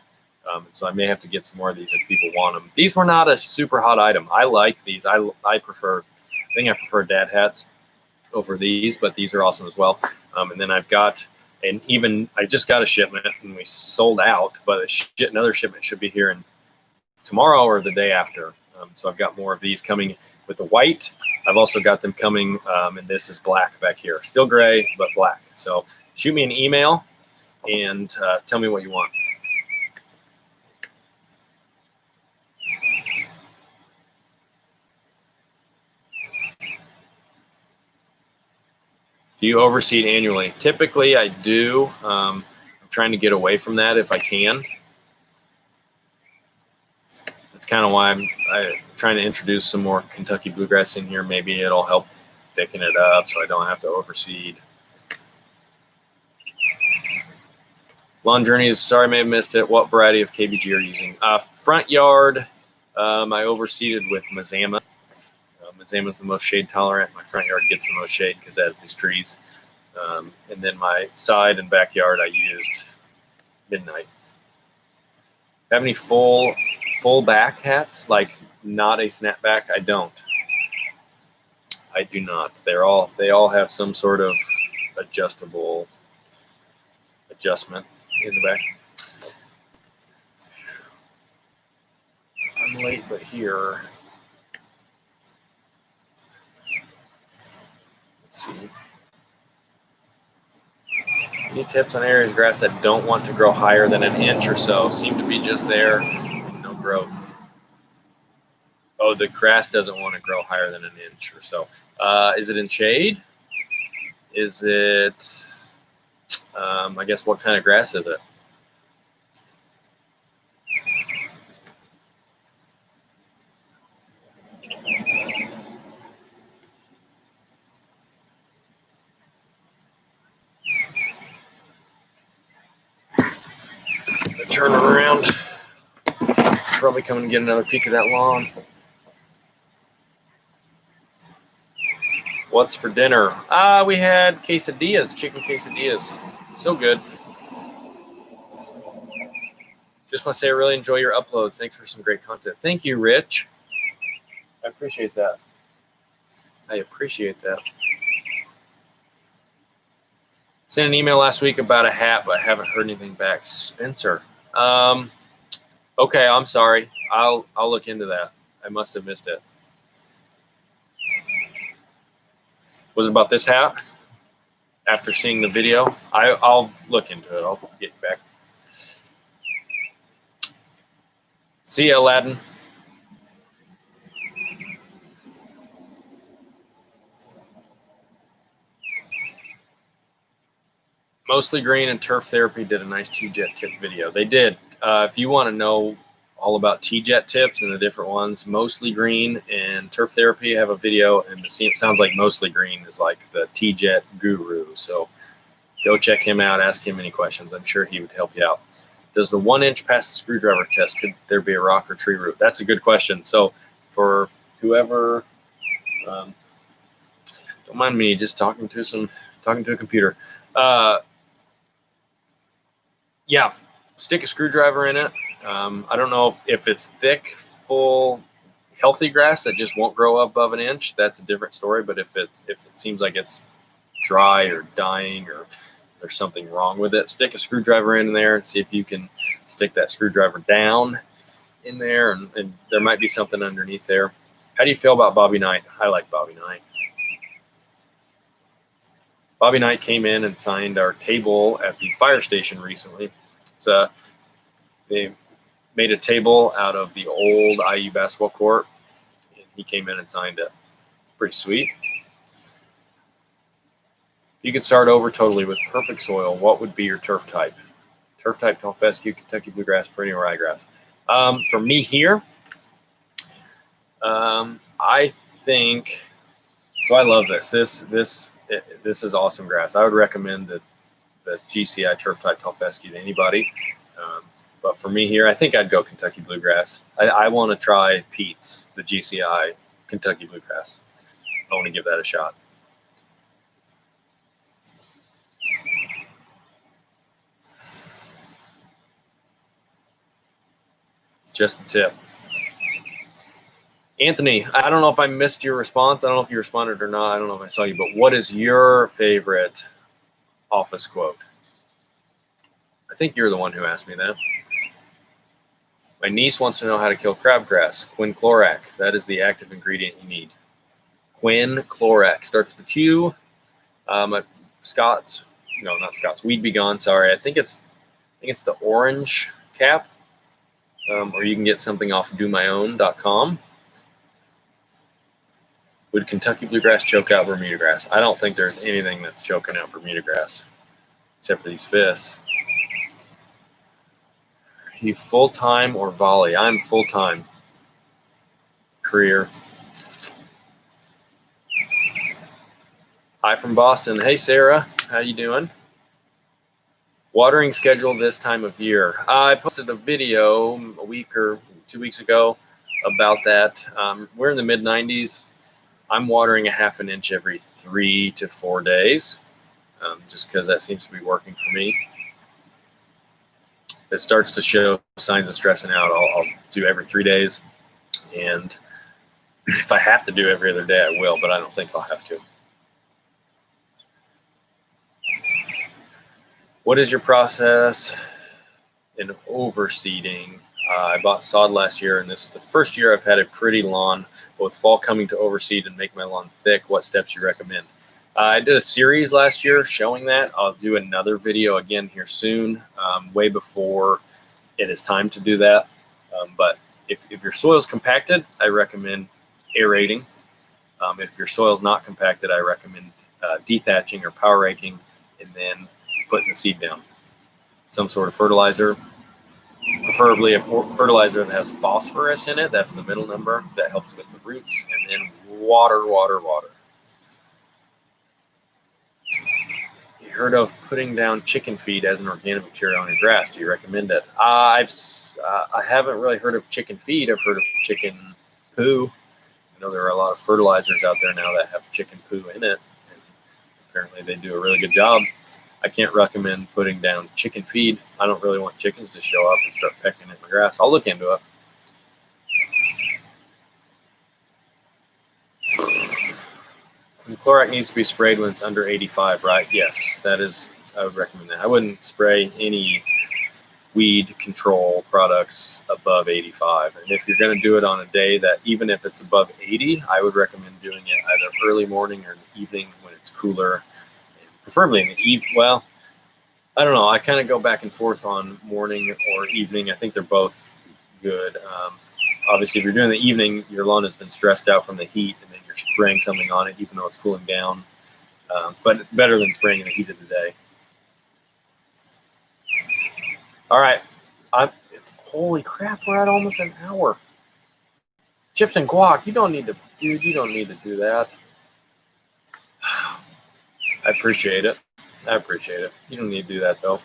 So I may have to get some more of these if people want them. These were not a super hot item. I like these. I think I prefer dad hats over these, but these are awesome as well. And then I've got, I just got a shipment and we sold out, but another shipment should be here in tomorrow or the day after. So I've got more of these coming with the white. I've also got them coming, and this is black back here. Still gray, but black. So shoot me an email and tell me what you want. Do you overseed annually? Typically, I do. I'm trying to get away from that if I can. That's kind of why I'm trying to introduce some more Kentucky bluegrass in here. Maybe it'll help thicken it up so I don't have to overseed. Lawn Journeys, sorry, I may have missed it. What variety of KBG are you using? Front yard, I overseeded with Mazama. Mazama is the most shade tolerant. My front yard gets the most shade because it has these trees. And then my side and backyard, I used Midnight. Have any full back hats, like not a snapback? I don't. I do not. They all have some sort of adjustment in the back. I'm late, but here. Let's see. Any tips on areas of grass that don't want to grow higher than an inch or so? Seem to be just there, no growth. Oh, the grass doesn't want to grow higher than an inch or so. Is it in shade? Is it, I guess, what kind of grass is it? Turn around. Probably come and get another peek of that lawn. What's for dinner? We had quesadillas, chicken quesadillas. So good. Just want to say I really enjoy your uploads. Thanks for some great content. Thank you, Rich. I appreciate that. I appreciate that. Sent an email last week about a hat, but I haven't heard anything back. Spencer. Okay, I'm sorry. I'll look into that. I must have missed it. Was it about this hat? After seeing the video, I'll look into it. I'll get you back. See ya, Aladdin. Mostly Green and Turf Therapy did a nice T-Jet tip video. They did. If you want to know all about T-Jet tips and the different ones, Mostly Green and Turf Therapy have a video, and it sounds like Mostly Green is like the T-Jet guru. So go check him out. Ask him any questions. I'm sure he would help you out. Does the 1 inch pass the screwdriver test? Could there be a rock or tree root? That's a good question. So for whoever, don't mind me just talking to a computer. Yeah, stick a screwdriver in it. I don't know if it's thick, full, healthy grass that just won't grow above an inch. That's a different story. But if it seems like it's dry or dying or there's something wrong with it, stick a screwdriver in there and see if you can stick that screwdriver down in there, and there might be something underneath there. How do you feel about Bobby Knight? I like Bobby Knight. Bobby Knight came in and signed our table at the fire station recently. They made a table out of the old IU basketball court, and he came in and signed it. Pretty sweet. You could start over totally with perfect soil. What would be your turf type? Turf type, tall fescue, Kentucky bluegrass, perennial ryegrass. For me here, I think, so I love this. This is awesome grass. I would recommend the GCI turf type tall fescue to anybody. But for me here, I think I'd go Kentucky bluegrass. I want to try Pete's, the GCI Kentucky bluegrass. I want to give that a shot. Just the tip. Anthony, I don't know if I missed your response. I don't know if you responded or not. I don't know if I saw you, but what is your favorite office quote? I think you're the one who asked me that. My niece wants to know how to kill crabgrass. Quinclorac. That is the active ingredient you need. Quinclorac. Starts with the Q. Scott's. No, not Scott's. Weed Be Gone. Sorry. I think it's the orange cap. Or you can get something off domyown.com. Would Kentucky bluegrass choke out Bermudagrass? I don't think there's anything that's choking out Bermudagrass, except for these fists. Are you full-time or volley? I'm full-time. Career. Hi from Boston. Hey, Sarah. How you doing? Watering schedule this time of year. I posted a video a week or 2 weeks ago about that. We're in the mid-90s. I'm watering a half an inch every 3 to 4 days, just because that seems to be working for me. If it starts to show signs of stressing out, I'll do every 3 days. And if I have to do every other day, I will, but I don't think I'll have to. What is your process in overseeding? I bought sod last year, and this is the first year I've had a pretty lawn. But with fall coming to overseed and make my lawn thick, what steps you recommend? I did a series last year showing that. I'll do another video again here soon, way before it is time to do that. But if your soil is compacted, I recommend aerating. If your soil is not compacted, I recommend dethatching or power raking, and then putting the seed down. Some sort of fertilizer, preferably a fertilizer that has phosphorus in it. That's the middle number. That helps with the roots. And then water, water, water. You heard of putting down chicken feed as an organic material on your grass. Do you recommend it? I haven't really heard of chicken feed. I've heard of chicken poo. I know there are a lot of fertilizers out there now that have chicken poo in it. And apparently they do a really good job. I can't recommend putting down chicken feed. I don't really want chickens to show up and start pecking at my grass. I'll look into it. Chloride needs to be sprayed when it's under 85, right? Yes, that is, I would recommend that. I wouldn't spray any weed control products above 85. And if you're going to do it on a day that, even if it's above 80, I would recommend doing it either early morning or in the evening when it's cooler. Preferably in the evening. Well, I don't know. I kind of go back and forth on morning or evening. I think they're both good. Obviously, if you're doing the evening, your lawn has been stressed out from the heat, and then you're spraying something on it, even though it's cooling down. But better than spraying in the heat of the day. All right. Holy crap, we're at almost an hour. Chips and guac. You don't need to do that. I appreciate it. You don't need to do that, though.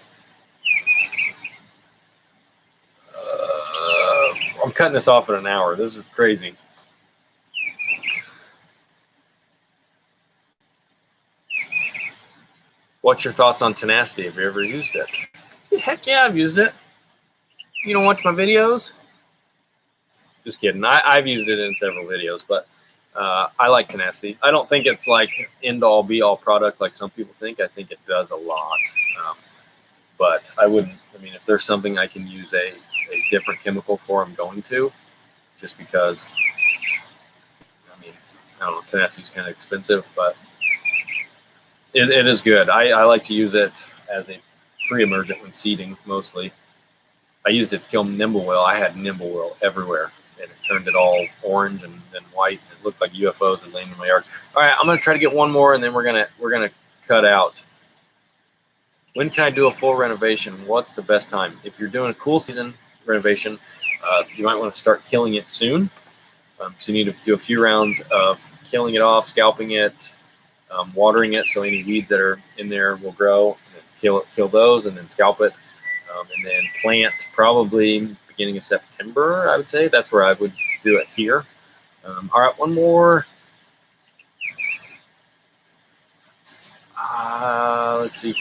I'm cutting this off at an hour. This is crazy. What's your thoughts on Tenacity? Have you ever used it? Heck yeah, I've used it. You don't watch my videos? Just kidding. I've used it in several videos, but I like Tenacity. I don't think it's like end-all be-all product like some people think. I think it does a lot. But I wouldn't, if there's something I can use a different chemical for, I'm going to, just because, I don't know, Tenacity's kind of expensive, but it is good. I like to use it as a pre-emergent when seeding, mostly. I used it to kill nimblewill. I had nimblewill everywhere. And it turned it all orange and then white, and it looked like UFOs had landed in my yard. All right, I'm gonna try to get one more, and then we're gonna cut out. When can I do a full renovation? What's the best time? If you're doing a cool season renovation, you might want to start killing it soon. So you need to do a few rounds of killing it off, scalping it, watering it so any weeds that are in there will grow. And then kill those, and then scalp it, and then plant probably beginning of September, I would say. That's where I would do it here. All right, one more. Let's see.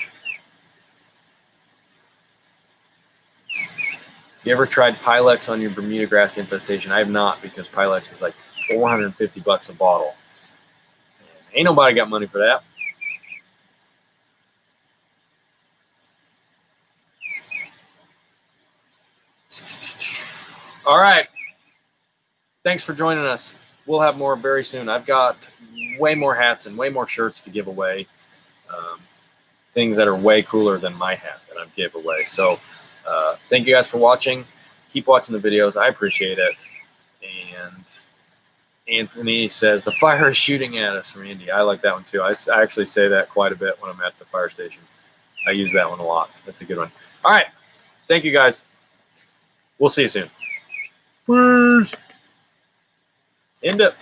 You ever tried Pylex on your Bermudagrass infestation? I have not, because Pylex is like $450 a bottle. Ain't nobody got money for that. All right. Thanks for joining us. We'll have more very soon. I've got way more hats and way more shirts to give away. Things that are way cooler than my hat that I'm giving away. So thank you guys for watching. Keep watching the videos. I appreciate it. And Anthony says, the fire is shooting at us, Randy. I like that one too. I actually say that quite a bit when I'm at the fire station. I use that one a lot. That's a good one. All right. Thank you guys. We'll see you soon. Peace. End up.